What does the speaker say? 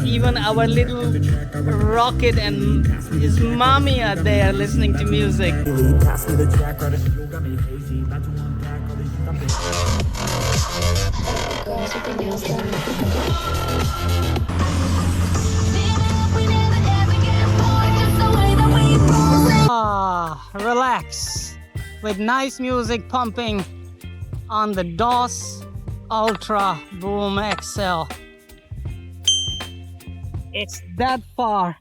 Even our little rocket and his mommy are there listening to music. Relax with nice music pumping on the DOSS Ultra Boom XL. It's that far